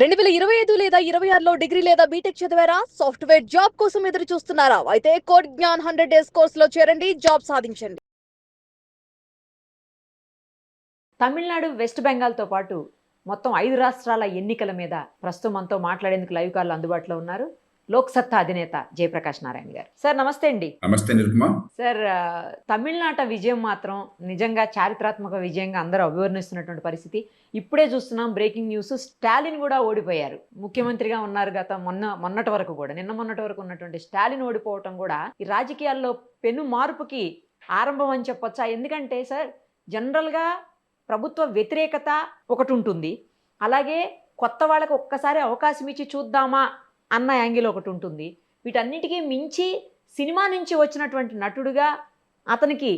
2025 లేదా 26లో డిగ్రీ లేదా బీటెక్ చదివారా? సాఫ్ట్‌వేర్ జాబ్ కోసం ఎదురు చూస్తున్నారా? అయితే కోడ్ జ్ఞాన్ 100 డేస్ కోర్సులో చేరండి, జాబ్ సాధించండి. తమిళనాడు, వెస్ట్ బెంగాల్‌తో పాటు మొత్తం 5 రాష్ట్రాల ఎన్నికల మీద ప్రస్తుతం మనతో మాట్లాడేందుకు లైవ్ కాల్‌లో అందుబాటులో ఉన్నారు. లోక్ సత్తా అధినేత జయప్రకాష్ నారాయణ గారు. సార్ నమస్తే అండి. నమస్తే నిరుపమా. సార్ తమిళనాట విజయం మాత్రం నిజంగా చారిత్రాత్మక విజయంగా అందరూ అభివర్ణిస్తున్నటువంటి పరిస్థితి. ఇప్పుడే చూస్తున్నాం బ్రేకింగ్ న్యూస్, స్టాలిన్ కూడా ఓడిపోయారు. ముఖ్యమంత్రిగా ఉన్నారు మొన్నటి వరకు కూడా, నిన్న మొన్నటి వరకు ఉన్నటువంటి స్టాలిన్ ఓడిపోవటం కూడా ఈ రాజకీయాల్లో పెను మార్పుకి ఆరంభం అని చెప్పొచ్చా? ఎందుకంటే సార్ జనరల్‌గా ప్రభుత్వ వ్యతిరేకత ఒకటి ఉంటుంది, అలాగే కొత్త వాళ్ళకి ఒక్కసారి అవకాశం ఇచ్చి చూద్దామా అన్న యాంగిల్ ఒకటి ఉంటుంది. వీటన్నిటికీ మించి సినిమా నుంచి వచ్చినటువంటి నటుడుగా అతనికి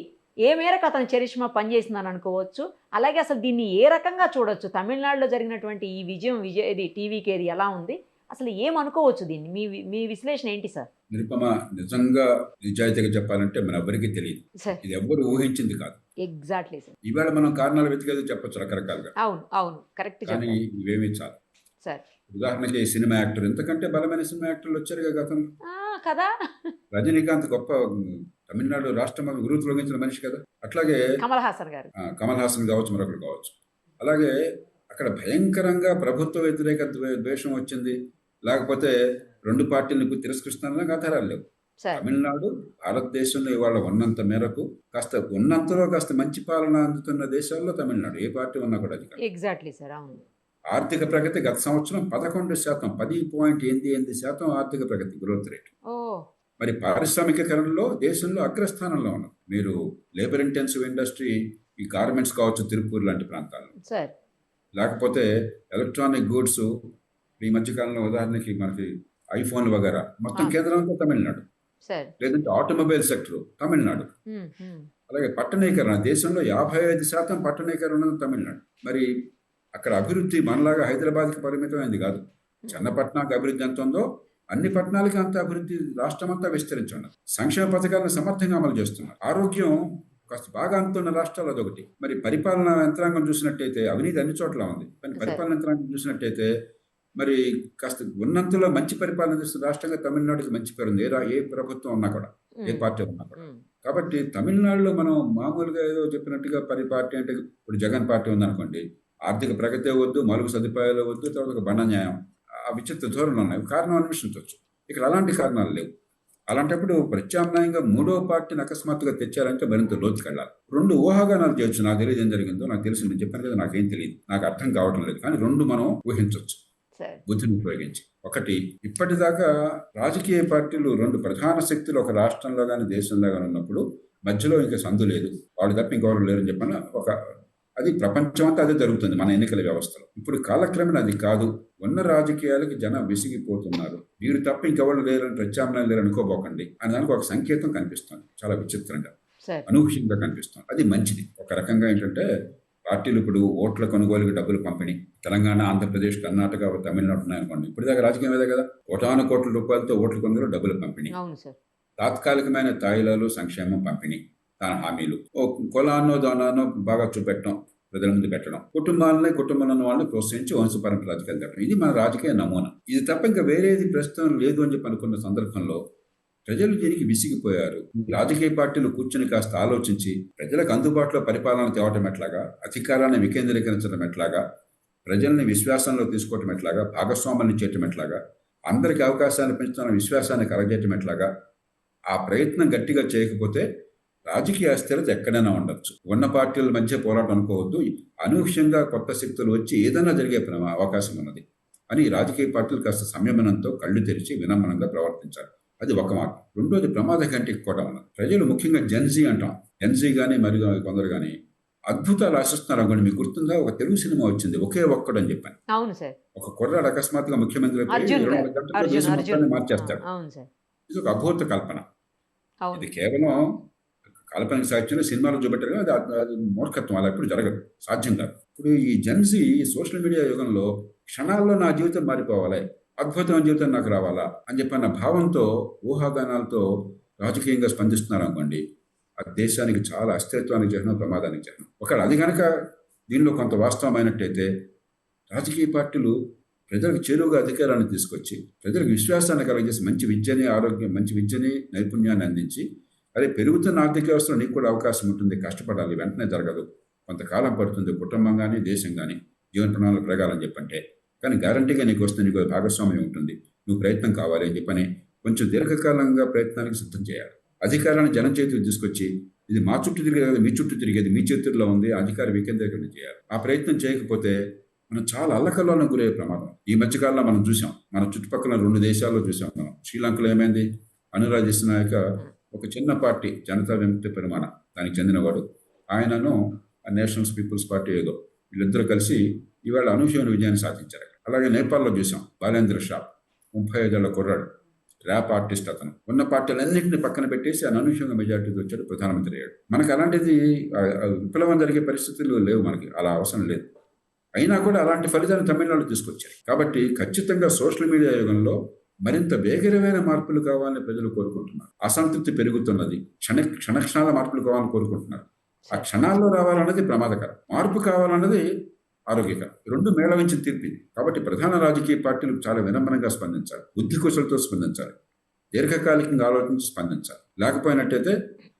ఏ మేరకు అతని చరిష్మా పనిచేసిందని అనుకోవచ్చు. అలాగే అసలు దీన్ని ఏ రకంగా చూడొచ్చు? తమిళనాడులో జరిగినటువంటి ఈ ఇది టీవీకి ఏది ఎలా ఉంది, అసలు ఏమనుకోవచ్చు దీన్ని? మీ విశ్లేషణ ఏంటి సార్? నిరుపమ, నిజంగా నిజాయితీగా చెప్పాలంటే మన ఎవరికి తెలియదు. ఇది ఎవ్వరు ఊహించింది కాదు. Exactly sir. ఇవాళ మనం కారణాలు వెతికేది చెప్పొచ్చు రకరకాలుగా. అవును కరెక్ట్. కానీ ఇవేమీ చాలు సార్. ఉదాహరణకి సినిమా యాక్టర్, ఎంతకంటే బలమైన సినిమా యాక్టర్లు వచ్చారుగా గతం కదా. రజనీకాంత్ గొప్ప తమిళనాడు రాష్ట్రం గురుతులొంగించిన మనిషి కదా. అట్లాగే కమల్ హాసన్ గారు, కమల్ హాసన్ కావచ్చు, మరొకరు కావచ్చు. అలాగే అక్కడ భయంకరంగా ప్రభుత్వ వ్యతిరేక ద్వేషం వచ్చింది, లేకపోతే రెండు పార్టీలకు తిరస్కరిస్తున్న ఆధారాలు లేవు. తమిళనాడు భారతదేశంలో ఇవాళ ఉన్నంత మేరకు ఉన్నంతలో కాస్త మంచి పాలన అందుతున్న దేశాల్లో తమిళనాడు ఏ పార్టీ ఉన్నా కూడా అది. Exactly sir. అవును. ఆర్థిక ప్రగతి గత సంవత్సరం 11%, 10.88% ఆర్థిక ప్రగతి గ్రోత్ రేట్. మరి పారిశ్రామికీకరణలో దేశంలో అగ్రస్థానంలో ఉన్నారు. మీరు లేబర్ ఇంటెన్సివ్ ఇండస్ట్రీ, ఈ గార్మెంట్స్ కావచ్చు తిరుపూర్ లాంటి ప్రాంతాల్లో, లేకపోతే ఎలక్ట్రానిక్ గూడ్స్, ఈ మధ్యకాలంలో ఉదాహరణకి మనకి ఐఫోన్ వగేరా మొత్తం కేంద్రం అంతా తమిళనాడు. లేదంటే ఆటోమొబైల్ సెక్టర్ తమిళనాడు. అలాగే పట్టణీకరణ, దేశంలో 55% పట్టణీకరణ ఉన్నది తమిళనాడు. మరి అక్కడ అభివృద్ధి మనలాగా హైదరాబాద్కి పరిమితమైంది కాదు. చిన్న పట్టణానికి అభివృద్ధి ఎంత ఉందో అన్ని పట్టణాలకి అంత అభివృద్ధి రాష్ట్రం అంతా విస్తరించున్నారు. సంక్షేమ పథకాలను సమర్థంగా అమలు చేస్తున్నారు. ఆరోగ్యం కాస్త బాగా అందుతున్న రాష్ట్రాలు అదొకటి. మరి పరిపాలనా యంత్రాంగం చూసినట్టయితే అవినీతి అన్ని చోట్ల ఉంది. కానీ పరిపాలనా యంత్రాంగం చూసినట్టయితే మరి కాస్త ఉన్నంతలో మంచి పరిపాలన చేస్తున్న రాష్ట్రంగా తమిళనాడుకి మంచి పేరు ఉంది. ఏ ప్రభుత్వం ఉన్నా కూడా, ఏ పార్టీ ఉన్నా కూడా. కాబట్టి తమిళనాడులో మనం మామూలుగా ఏదో చెప్పినట్టుగా పార్టీ అంటే ఇప్పుడు జగన్ పార్టీ ఉందనుకోండి, ఆర్థిక ప్రగతి వద్దు, మౌలిక సదుపాయాలు వద్దు, తర్వాత ఒక బండ న్యాయం, ఆ విచిత్ర ధోరణులు ఉన్నాయి. కారణం అన్వేషించవచ్చు. ఇక్కడ అలాంటి కారణాలు లేవు. అలాంటప్పుడు ప్రత్యామ్నాయంగా మూడో పార్టీని అకస్మాత్తుగా తెచ్చారంటే మరింత లోతుకెళ్ళాలి. రెండు ఊహాగానాలు చేయొచ్చు. నాకు తెలియదు ఏం జరిగిందో, నాకు తెలిసి నేను చెప్పాను కదా, నాకేం తెలియదు, నాకు అర్థం కావటం లేదు. కానీ రెండు మనం ఊహించవచ్చు బుద్ధిని ఉపయోగించి. ఒకటి, ఇప్పటిదాకా రాజకీయ పార్టీలు రెండు ప్రధాన శక్తులు ఒక రాష్ట్రంలో కానీ దేశంలో కానీ ఉన్నప్పుడు మధ్యలో ఇంకా సందు లేదు, వాళ్ళు తప్ప ఇంకెవరు లేరని చెప్పిన అది ప్రపంచం అంతా అదే జరుగుతుంది మన ఎన్నికల వ్యవస్థలో. ఇప్పుడు కాలక్రమేణా అది కాదు. ఉన్న రాజకీయాలకి జనం విసిగిపోతున్నారు, వీరు తప్ప ఇంకెవరు లేరని, ప్రత్యామ్నాయం లేరు అనుకోబోకండి అని దానికి ఒక సంకేతం కనిపిస్తుంది. చాలా విచిత్రంగా, అనూహ్యంగా కనిపిస్తుంది. అది మంచిది. ఒక రకంగా ఏంటంటే పార్టీలు ఇప్పుడు ఓట్ల కొనుగోలుకి డబ్బులు పంపిణీ, తెలంగాణ, ఆంధ్రప్రదేశ్, కర్ణాటక, తమిళనాడు ఉన్నాయనుకోండి, ఇప్పటిదాకా రాజకీయం ఏదే కదా, కోటాను రూపాయలతో ఓట్ల కొనుగోలు డబ్బులు పంపిణీ, తాత్కాలికమైన తాయిలాలు, సంక్షేమం పంపిణీ, తన హామీలు, ఓ కులాన్నో దానాన్నో బాగా చూపెట్టడం, ప్రజల ముందు పెట్టడం, కుటుంబంలో వాళ్ళని ప్రోత్సహించి వంశపరంపర రాజకీయాలు పెట్టడం, ఇది మన రాజకీయ నమూనా. ఇది తప్ప ఇంకా వేరేది ప్రస్తుతం లేదు అని చెప్పి అనుకున్న సందర్భంలో ప్రజలు దీనికి విసిగిపోయారు. రాజకీయ పార్టీలు కూర్చుని కాస్త ఆలోచించి ప్రజలకు అందుబాటులో పరిపాలన తేవటం ఎట్లాగా, అధికారాన్ని వికేంద్రీకరించడం ఎట్లాగా, ప్రజల్ని విశ్వాసంలో తీసుకోవటం ఎట్లాగా, భాగస్వామ్యాన్ని చేయటం ఎట్లాగా, అందరికి అవకాశాన్ని పెంచుతున్న విశ్వాసాన్ని కలగజేయటం ఎట్లాగా, ఆ ప్రయత్నం గట్టిగా చేయకపోతే రాజకీయ అస్థిరత ఎక్కడైనా ఉండొచ్చు. ఉన్న పార్టీల మధ్య పోరాటం అనుకోవద్దు, అనూహ్యంగా కొత్త శక్తులు వచ్చి ఏదైనా జరిగే అవకాశం ఉన్నది అని రాజకీయ పార్టీలు కాస్త సంయమనంతో కళ్ళు తెరిచి వినమ్రంగా ప్రవర్తించాలి. అది ఒక మార్గం. రెండోది, ప్రమాద కంటికి కూడా ఉన్నది. ప్రజలు ముఖ్యంగా జెన్జీ అంటాం, జెన్జీ కానీ మరి కొందరు కానీ అద్భుతాలు ఆశిస్తున్నారు అనుకోండి. మీకు గుర్తుందా, ఒక తెలుగు సినిమా వచ్చింది ఒకే ఒక్కడు అని చెప్పాను. ఒక కుర్రాడు అకస్మాత్తుగా ముఖ్యమంత్రి మార్చేస్తాడు. ఇది ఒక అద్భుత కల్పన. ఇది కేవలం కాల్పనిక సాహిత్యంలో సినిమాలో చూపెట్టారు కానీ అది మూర్ఖత్వం. అలా ఎప్పుడు జరగదు, సాధ్యం కాదు. ఇప్పుడు ఈ జెన్జీ సోషల్ మీడియా యుగంలో క్షణాల్లో నా జీవితం మారిపోవాలి, అద్భుతమైన జీవితం నాకు రావాలా అని చెప్పిన భావంతో, ఊహాగానాలతో రాజకీయంగా స్పందిస్తున్నారు అనుకోండి, ఆ దేశానికి చాలా అస్థిరత్వానికి చిహ్నం, ప్రమాదానికి చిహ్నం. ఒకవేళ అది కనుక దీనిలో కొంత వాస్తవమైనట్టయితే రాజకీయ పార్టీలు ప్రజలకు చేరువుగా అధికారాన్ని తీసుకొచ్చి ప్రజలకు విశ్వాసాన్ని కలగజేసి మంచి విద్యని, ఆరోగ్యం, మంచి విద్యని, నైపుణ్యాన్ని అందించి, అరే పెరుగుతున్న ఆర్థిక వ్యవస్థలో నీకు కూడా అవకాశం ఉంటుంది, కష్టపడాలి, వెంటనే జరగదు, కొంతకాలం పడుతుంది, కుటుంబం కానీ దేశం కానీ జీవన ప్రణాళిక పెరగాలని చెప్పంటే, కానీ గ్యారంటీగా నీకు వస్తే నీకు భాగస్వామ్యం ఉంటుంది, నువ్వు ప్రయత్నం కావాలి అని చెప్పని కొంచెం దీర్ఘకాలంగా ప్రయత్నానికి సిద్ధం చేయాలి. అధికారాన్ని జనం చేతికి తీసుకొచ్చి ఇది మా చుట్టూ తిరిగేది, మీ చుట్టూ తిరిగేది మీ చేతుల్లో ఉంది, అధికార వికేంద్రీకరణ చేయాలి. ఆ ప్రయత్నం చేయకపోతే మనం చాలా అల్లకల్లోనం గురయ్యే ప్రమాదం. ఈ మధ్యకాలంలో మనం చూసాం, మన చుట్టుపక్కల 2 దేశాల్లో చూసాం. మనం శ్రీలంకలో ఏమైంది, అనురాగ్ నాయక ఒక చిన్న పార్టీ జనతా విముక్తి పరిమాణ దానికి చెందినవాడు, ఆయనను నేషనల్స్ పీపుల్స్ పార్టీ ఏదో, వీళ్ళిద్దరూ కలిసి ఇవాళ అనూహ్యమైన విజయాన్ని సాధించారు. అలాగే నేపాల్లో చూసాం, బాలేంద్ర షా 35 ఏళ్ల కుర్రాడు, ర్యాప్ ఆర్టిస్ట్. అతను ఉన్న పార్టీలన్నింటినీ పక్కన పెట్టేసి అనూహ్యంగా మెజార్టీతో వచ్చాడు, ప్రధానమంత్రి అయ్యాడు. మనకు అలాంటిది విప్లవం జరిగే పరిస్థితులు లేవు, మనకి అలా అవసరం లేదు. అయినా కూడా అలాంటి ఫలితాన్ని తమిళనాడు తీసుకొచ్చారు. కాబట్టి ఖచ్చితంగా సోషల్ మీడియా యుగంలో మరింత వేగరమైన మార్పులు కావాలని ప్రజలు కోరుకుంటున్నారు. అసంతృప్తి పెరుగుతున్నది, క్షణక్షణాల మార్పులు కావాలని కోరుకుంటున్నారు. ఆ క్షణాల్లో రావాలన్నది ప్రమాదకరం, మార్పు కావాలన్నది ఆరోగ్యకరం. 2 మేళవించిన తీర్పిది. కాబట్టి ప్రధాన రాజకీయ పార్టీలు చాలా వినమ్రంగా స్పందించాలి, బుద్ధి కుశలతో స్పందించాలి, దీర్ఘకాలికంగా ఆలోచించి స్పందించాలి. లేకపోయినట్టయితే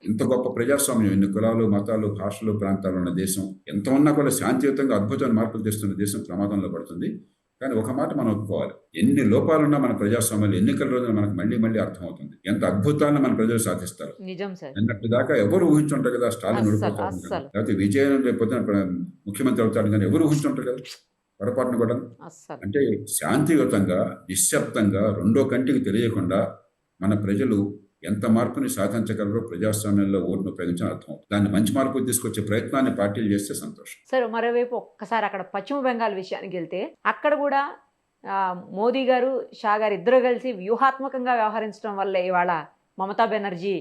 ఇంత గొప్ప ప్రజాస్వామ్యం, ఎన్ని కులాలు, మతాలు, భాషలు, ప్రాంతాలు ఉన్న దేశం, ఎంత ఉన్నా కూడా శాంతియుతంగా అద్భుతమైన మార్పులు తెస్తున్న దేశం ప్రమాదంలో పడుతుంది. కానీ ఒక మాట మనం ఒప్పుకోవాలి, ఎన్ని లోపాలున్నా మన ప్రజాస్వామ్యాలు ఎన్నికల రోజున మనకు మళ్ళీ మళ్ళీ అర్థమవుతుంది ఎంత అద్భుతాన్ని మన ప్రజలు సాధిస్తారు. నిన్నటి దాకా ఎవరు ఊహించుంటారు కదా స్టాలిన్ ఓడిపోతారు, లేకపోతే విజయం రేపొద్దున ముఖ్యమంత్రి అవుతాడు, కానీ ఎవరు ఊహించుంటారు కదా పొరపాటును కూడా. అంటే శాంతియుతంగా, నిశ్శబ్దంగా, రెండో కంటికి తెలియకుండా మన ప్రజలు ఎంత మార్పుని సాధించగలరో ప్రజాస్వామ్యంలో ఓటును ఉపయోగించడం అర్థమవుతుంది. దాన్ని మంచి మార్పు తీసుకొచ్చే ప్రయత్నాన్ని పార్టీలు చేస్తే సంతోషం. సరే, మరోవైపు ఒక్కసారి అక్కడ పశ్చిమ బెంగాల్ విషయానికి వెళ్తే అక్కడ కూడా మోదీ గారు, షా గారు ఇద్దరు కలిసి వ్యూహాత్మకంగా వ్యవహరించడం వల్ల ఇవాళ మమతా బెనర్జీ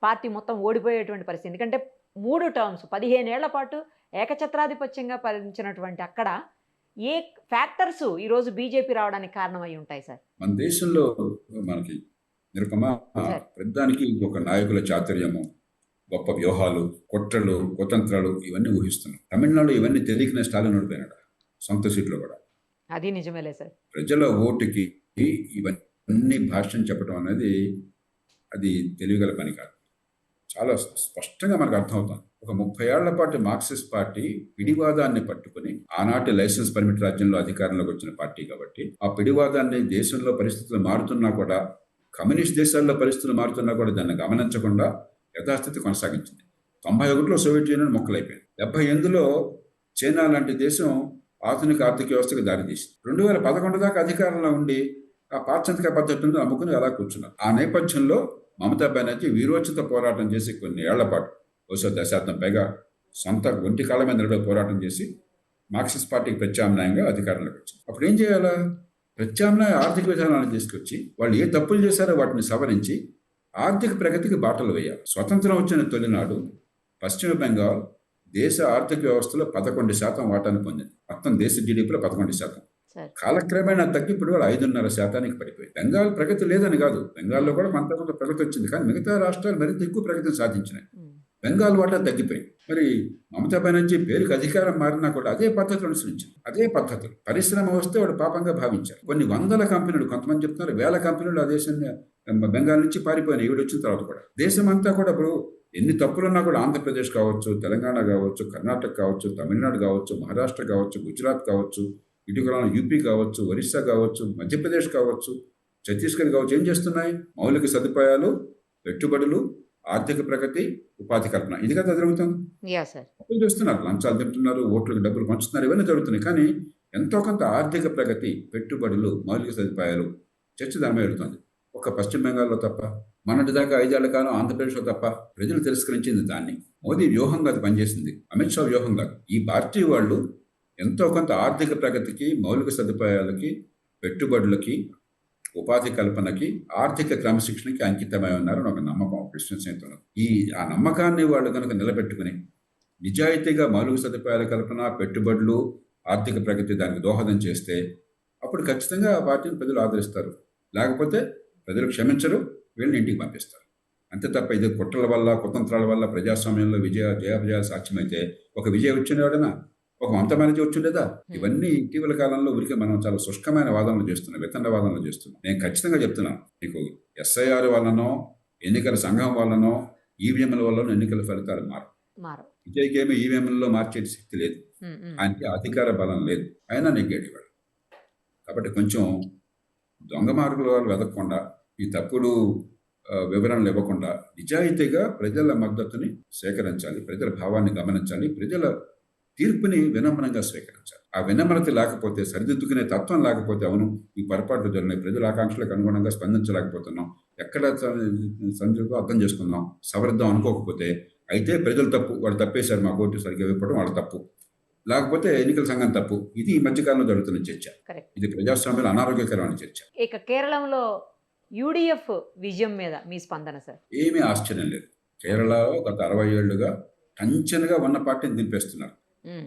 పార్టీ మొత్తం ఓడిపోయేటువంటి పరిస్థితి. ఎందుకంటే 3 టర్మ్స్ 15 ఏళ్ల పాటు ఏకఛత్రాధిపత్యంగా పాలించినటువంటి అక్కడ ఏ ఫ్యాక్టర్స్ ఈరోజు బీజేపీ రావడానికి కారణమై ఉంటాయి సార్? మన దేశంలో మనకి నిరుపమ ప్రధానికి ఒక నాయకుల చాతుర్యము, గొప్ప వ్యూహాలు, కుట్రలు, కుతంత్రాలు ఇవన్నీ ఊహిస్తున్నాం. తమిళనాడు ఇవన్నీ తెలియకనే స్టాలిన్ ఓడిపోయినాడు, సొంత సీట్లో కూడా. అది నిజమేలే సార్. ప్రజల ఓటుకి ఇవన్నీ భాష్యం చెప్పడం అనేది అది తెలియగల పని కాదు. చాలా స్పష్టంగా మనకు అర్థమవుతుంది. ఒక 30 ఏళ్ల పాటు మార్క్సిస్ట్ పార్టీ పిడివాదాన్ని పట్టుకుని, ఆనాటి లైసెన్స్ పర్మిట్ రాజ్యంలో అధికారంలోకి వచ్చిన పార్టీ కాబట్టి ఆ పిడివాదాన్ని దేశంలో పరిస్థితులు మారుతున్నా కూడా, కమ్యూనిస్ట్ దేశాల్లో పరిస్థితులు మారుతున్నా కూడా దాన్ని గమనించకుండా యథాస్థితి కొనసాగించింది. 91లో సోవియట్ యూనియన్ మొక్కలైపోయింది. 78లో చైనా లాంటి దేశం ఆధునిక ఆర్థిక వ్యవస్థకు దారితీసింది. 2011 దాకా అధికారంలో ఉండి ఆ పాశ్చాత్య పద్ధతులను నమ్ముకుని అలా కూర్చున్నారు. ఆ నేపథ్యంలో మమతా బెనర్జీ వీరోచిత పోరాటం చేసి కొన్ని ఏళ్ల పాటు, బహుశా దశాబ్దం పైగా సొంత ఒంటి కాళ్ళ మీద నిలబడి పోరాటం చేసి మార్క్సిస్ట్ పార్టీకి ప్రత్యామ్నాయంగా అధికారంలోకి వచ్చింది. అప్పుడు ఏం చేయాలా? ప్రత్యామ్నాయ ఆర్థిక విధానాలను తీసుకొచ్చి వాళ్ళు ఏ తప్పులు చేశారో వాటిని సవరించి ఆర్థిక ప్రగతికి బాటలు వేయాలి. స్వతంత్రం వచ్చిన తొలినాడు పశ్చిమ బెంగాల్ దేశ ఆర్థిక వ్యవస్థలో 11% వాటాను పొందింది. మొత్తం దేశ జీడీపీలో 11%. కాలక్రమేణా తగ్గి ఇప్పుడు 5.5% పడిపోయింది. బెంగాల్ ప్రగతి లేదని కాదు, బెంగాల్లో కూడా కొంత ప్రగతి వచ్చింది, కానీ మిగతా రాష్ట్రాలు మరింత ఎక్కువ ప్రగతిని సాధించినాయి. బెంగాల్ వాటా తగ్గిపోయింది. మరి మమతా బెనర్జీ పేరుకి అధికారం మారినా కూడా అదే పద్ధతులు అనుసరించింది. అదే పద్ధతులు. పరిశ్రమ వస్తే వాడు పాపంగా భావించారు. కొన్ని వందల కంపెనీలు, కొంతమంది చెప్తున్నారు 1000 కంపెనీలు ఆ దేశాన్ని బెంగాల్ నుంచి పారిపోయినాయి ఈవిడ వచ్చిన తర్వాత కూడా. దేశం అంతా కూడా ఇప్పుడు ఎన్ని తప్పులున్నా కూడా ఆంధ్రప్రదేశ్ కావచ్చు, తెలంగాణ కావచ్చు, కర్ణాటక కావచ్చు, తమిళనాడు కావచ్చు, మహారాష్ట్ర కావచ్చు, గుజరాత్ కావచ్చు, ఇటీవల యూపీ కావచ్చు, ఒరిస్సా కావచ్చు, మధ్యప్రదేశ్ కావచ్చు, ఛత్తీస్గఢ్ కావచ్చు, ఏం చేస్తున్నాయి? మౌలిక సదుపాయాలు, పెట్టుబడులు, ఆర్థిక ప్రగతి, ఉపాధి కల్పన, ఇది కదా జరుగుతుంది. అప్పులు చేస్తున్నారు, లంచాలు తింటున్నారు, ఓట్లకు డబ్బులు పంచుతున్నారు, ఇవన్నీ జరుగుతున్నాయి. కానీ ఎంతో కొంత ఆర్థిక ప్రగతి, పెట్టుబడులు, మౌలిక సదుపాయాలు చర్చ దాని మీద జరుగుతుంది. ఒక పశ్చిమ బెంగాల్లో తప్ప, మొన్నటి దాకా 5 ఏళ్ల కాలం ఆంధ్రప్రదేశ్లో తప్ప ప్రజలు తిరస్కరించింది దాన్ని. మోదీ వ్యూహంగా అది పనిచేసింది, అమిత్ షా వ్యూహంగా. ఈ పార్టీ వాళ్ళు ఎంతో కొంత ఆర్థిక ప్రగతికి, మౌలిక సదుపాయాలకి, పెట్టుబడులకి, ఉపాధి కల్పనకి, ఆర్థిక క్రమశిక్షణకి అంకితమై ఉన్నారని ఒక నమ్మకం విశ్వసనీయతను. ఆ నమ్మకాన్ని వాళ్ళు కనుక నిలబెట్టుకుని నిజాయితీగా మౌలిక సదుపాయాల కల్పన, పెట్టుబడులు, ఆర్థిక ప్రగతి దానికి దోహదం చేస్తే అప్పుడు ఖచ్చితంగా ఆ పార్టీని ప్రజలు ఆదరిస్తారు. లేకపోతే ప్రజలు క్షమించరు, వీళ్ళని ఇంటికి పంపిస్తారు. అంతే తప్ప ఇది కుట్రల వల్ల, కుతంత్రాల వల్ల ప్రజాస్వామ్యంలో జయాపజయాలు సాధ్యమైతే ఒక విజయం వచ్చిన వాడైనా ఒక మమతా బెనర్జీ వచ్చిండేదా? ఇవన్నీ ఇటీవల కాలంలో ఊరికే మనం చాలా శుష్కమైన వాదనలు చేస్తున్నాం, వితండ వాదనలు చేస్తున్నాం. నేను ఖచ్చితంగా చెప్తున్నాను, మీకు ఎస్ఐఆర్ వల్లనో ఎన్నికల సంఘం వల్లనో ఈవీఎంల వల్లనో ఎన్నికల ఫలితాలు మారవు. విజయ్కేమీ ఈవీఎంలలో మార్చే శక్తి లేదు, ఆయనకి అధికార బలం లేదు, అయినా నెగ్గాడు ఇవాళ. కాబట్టి కొంచెం దొంగ మార్గుల వాళ్ళు వెతకకుండా, ఈ తప్పుడు వివరణలు ఇవ్వకుండా నిజాయితీగా ప్రజల మద్దతుని సేకరించాలి, ప్రజల భావాన్ని గమనించాలి, ప్రజల తీర్పుని వినమ్రంగా స్వీకరించాలి. ఆ వినమ్రత లేకపోతే, సరిదిద్దుకునే తత్వం లేకపోతే, అవును ఈ పొరపాట్లు జరిగినాయి, ప్రజల ఆకాంక్షలకు అనుగుణంగా స్పందించలేకపోతున్నాం, ఎక్కడ సందర్భం అర్థం చేసుకుందాం, సవరిద్దాం అనుకోకపోతే, అయితే ప్రజలు తప్పు, వాళ్ళు తప్పేశారు, మా ఓటు సరిగ్గా ఇవ్వడం వాళ్ళ తప్పు, లేకపోతే ఎన్నికల సంఘం తప్పు. ఇది ఈ మధ్యకాలంలో జరుగుతున్న చర్చ. ఇది ప్రజాస్వామ్యంలో అనారోగ్యకరమైన చర్చ. ఇక కేరళంలో యూడిఎఫ్ విజయం మీద మీ స్పందన సార్? ఏమీ ఆశ్చర్యం లేదు. కేరళలో గత 60 ఏళ్లుగా టంచనగా ఉన్న పార్టీని దింపేస్తున్నారు.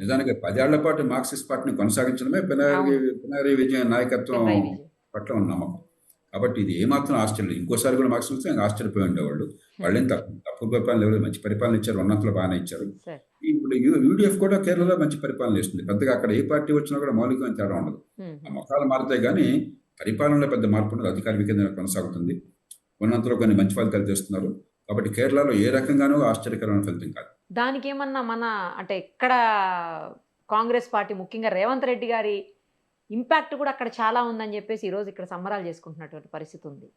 నిజానికి 10 ఏళ్ల పాటు మార్క్సిస్ట్ పార్టీని కొనసాగించడమే పినరయి విజయన్ నాయకత్వం పట్ల ఉన్న నమ్మకం. కాబట్టి ఇది ఏమాత్రం ఆశ్చర్యం. ఇంకోసారి కూడా మార్క్సిస్ట్ ఇంకా ఆశ్చర్యపోయి ఉండేవాళ్ళు. వాళ్ళేం తప్పు పరిపాలన లేదు, మంచి పరిపాలన ఇచ్చారు, ఉన్నంతలో బాగానే ఇచ్చారు. ఇప్పుడు యూడిఎఫ్ కూడా కేరళలో మంచి పరిపాలన ఇస్తుంది. పెద్దగా అక్కడ ఏ పార్టీ వచ్చినా కూడా మౌలికమైన తేడా ఉండదు. ఆ మొఖాలు మారుతాయి కానీ పరిపాలనలో పెద్ద మార్పు ఉండదు, అధికార వికేంద్రం కొనసాగుతుంది, ఉన్నంతలో కొన్ని మంచి ఫలితాలు తెస్తున్నారు. కాబట్టి కేరళలో ఏ రకంగానూ ఆశ్చర్యకరమైన ఫలితం కాదు. దానికి ఏమన్నా అంటే ఇక్కడ కాంగ్రెస్ పార్టీ ముఖ్యంగా రేవంత్ రెడ్డి గారి ఇంపాక్ట్ కూడా అక్కడ చాలా ఉందని చెప్పేసి ఈరోజు ఇక్కడ సంబరాలు చేసుకుంటున్నటువంటి పరిస్థితి ఉంది.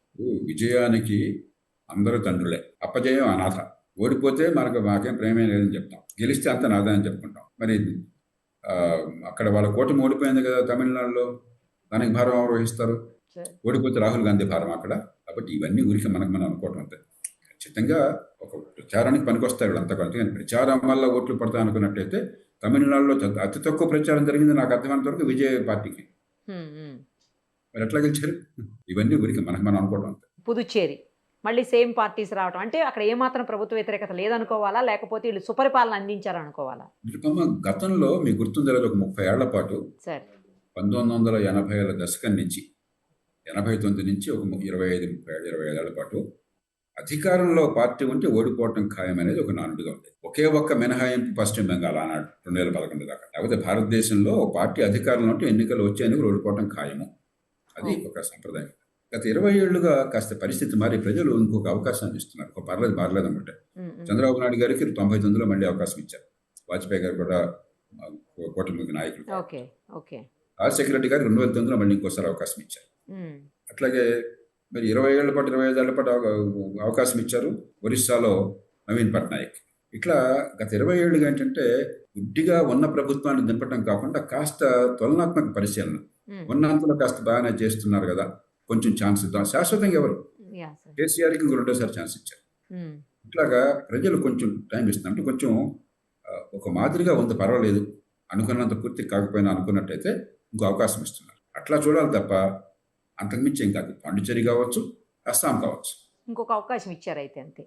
విజయానికి అందరూ తండ్రులే, అపజయం అనాథ. ఓడిపోతే మాకేం ప్రేమే లేదని చెప్తాం, గెలిస్తే అంత నాదా అని చెప్పుకుంటాం. మరి అక్కడ వాళ్ళ కూటమి ఓడిపోయింది కదా తమిళనాడులో, దానికి భారం ఎవరు వహిస్తారు? ఓడిపోతే రాహుల్ గాంధీ భారం అక్కడ. కాబట్టి ఇవన్నీ ఊరికి మనం అనుకోవటం అంతే. ఖచ్చితంగా ఒక ప్రచారానికి పనికొస్తాయి వీళ్ళంతా కొంత, కానీ ప్రచారం వల్ల ఓట్లు పడతాయి అనుకున్నట్టయితే తమిళనాడులో అతి తక్కువ ప్రచారం జరిగింది నాకు అర్థమైనంత వరకు విజయ పార్టీకి. మరి ఎట్లా గెలిచారు? ఇవన్నీ ఊరికి మనం అనుకోవడం అంతే. పుదుచ్చేరి మళ్ళీ సేమ్ పార్టీస్ రావడం అంటే అక్కడ ఏమాత్రం ప్రభుత్వ వ్యతిరేకత లేదనుకోవాలా, లేకపోతే వీళ్ళు సుపరిపాలన అందించారనుకోవాలా? గతంలో మీకు గుర్తుందో ఒక 30 ఏళ్ల పాటు 1980ల దశకం నుంచి 89 నుంచి ఒక 25 ఏళ్ల పాటు అధికారంలో పార్టీ ఉంటే ఓడిపోవటం ఖాయం అనేది ఒక నానుడిగా ఉండేది. ఒకే ఒక్క మినహాయింపు పశ్చిమ బెంగాల్ ఆనాడు 2011 దాకా. లేకపోతే భారతదేశంలో భారతీ అధికారంలో ఉంటే ఎన్నికలు వచ్చేందుకు ఓడిపోవటం ఖాయము, అది ఒక సంప్రదాయం. గత 20 ఏళ్లుగా కాస్త పరిస్థితి మారి ప్రజలు ఇంకొక అవకాశాన్ని ఇస్తున్నారు. ఒక పర్లేదు అన్నమాట. చంద్రబాబు నాయుడు గారికి 99లో మళ్ళీ అవకాశం ఇచ్చారు, వాజ్పేయి గారు కూడా కూటమి నాయకులు. రాజశేఖర రెడ్డి గారికి 2009లో మళ్ళీ ఇంకోసారి అవకాశం ఇచ్చారు. అట్లాగే మరి 20 ఏళ్ల పాటు 25 ఏళ్ల పాటు అవకాశం ఇచ్చారు ఒరిస్సాలో నవీన్ పట్నాయక్. ఇట్లా గత 20 ఏళ్ళుగా ఏంటంటే గుడ్డిగా ఉన్న ప్రభుత్వాన్ని దింపడం కాకుండా కాస్త తులనాత్మక పరిశీలన, ఉన్నంతలో కాస్త బాగానే చేస్తున్నారు కదా, కొంచెం ఛాన్స్ ఇద్దాం. శాశ్వతంగా ఎవరు? కేసీఆర్కి ఇంకో 2వ ఛాన్స్ ఇచ్చారు. ఇట్లాగా ప్రజలు కొంచెం టైం ఇస్తున్నారు. అంటే కొంచెం ఒక మాదిరిగా ఉంది, పర్వాలేదు, అనుకున్నంత పూర్తి కాకపోయినా అనుకున్నట్టయితే ఇంకో అవకాశం ఇస్తున్నారు. అట్లా చూడాలి తప్ప అంతకుమించి ఏం కాదు. పాండిచ్చేరి కావచ్చు, అస్సాం కావచ్చు, ఇంకొక అవకాశం ఇచ్చారు అయితే అంతే.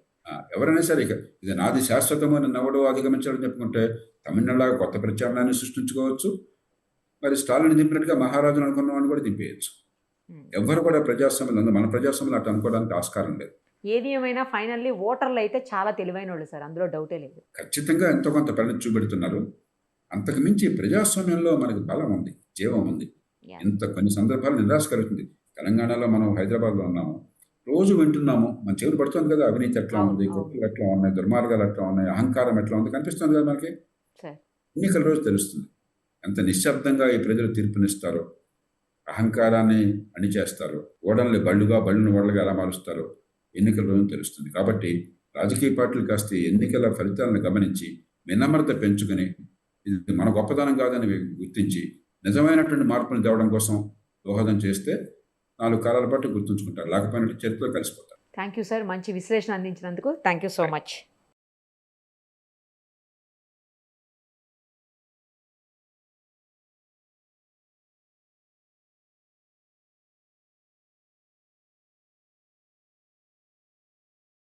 ఎవరైనా సరే ఇక ఇది నాది శాశ్వతమైన నవ్వడో అధిగమించాలని చెప్పుకుంటే తమిళనాడులాగా కొత్త ప్రత్యామ్నాయాన్ని సృష్టించుకోవచ్చు. మరి స్టాలిన్ దింపినట్టుగా మహారాజును అనుకున్నవాడిని కూడా దింపేయచ్చు. ఎవరు కూడా ప్రజాస్వామ్యం, మన ప్రజాస్వామ్యం అట్లా అనుకోవడానికి ఆస్కారం లేదు. ఏది ఏమైనా ఫైనల్లీ ఓటర్లు అయితే చాలా తెలివైన వాళ్ళు సార్, అందులో డౌటే లేదు. ఖచ్చితంగా ఎంతో కొంత పరిణతి చూపెడుతున్నారు. అంతకుమించి ప్రజాస్వామ్యంలో మనకు బలం ఉంది, జీవం ఉంది. ఇంత కొన్ని సందర్భాలు నిరాశ కలుగుతుంది. తెలంగాణలో మనం హైదరాబాద్లో ఉన్నాము, రోజు వింటున్నాము, మన చెవులు పడుతుంది కదా, అవినీతి ఎట్లా ఉంది, కొట్టులు ఎట్లా ఉన్నాయి, దుర్మార్గాలు ఎట్లా ఉన్నాయి, అహంకారం ఎట్లా ఉంది, కనిపిస్తుంది కదా మనకి. ఎన్నికల రోజు తెలుస్తుంది ఎంత నిశ్శబ్దంగా ఈ ప్రజలు తీర్పునిస్తారో, అహంకారాన్ని అణిచేస్తారు, ఓడల్ని బళ్ళును ఓడలుగా ఎలా మారుస్తారో ఎన్నికల రోజు తెలుస్తుంది. కాబట్టి రాజకీయ పార్టీలు కాస్త ఎన్నికల ఫలితాలను గమనించి వినమ్రత పెంచుకొని ఇది మన గొప్పదనం కాదని గుర్తించి నిజమైనటువంటి మార్పును తేవడం కోసం దోహదం చేస్తే 4 కాలాల పాటు గుర్తుంచుకుంటారు, లేకపోయినట్టు చరిత్రలో కలిసిపోతారు. థ్యాంక్ యూ సార్, మంచి విశ్లేషణ అందించినందుకు థ్యాంక్ యూ సో మచ్.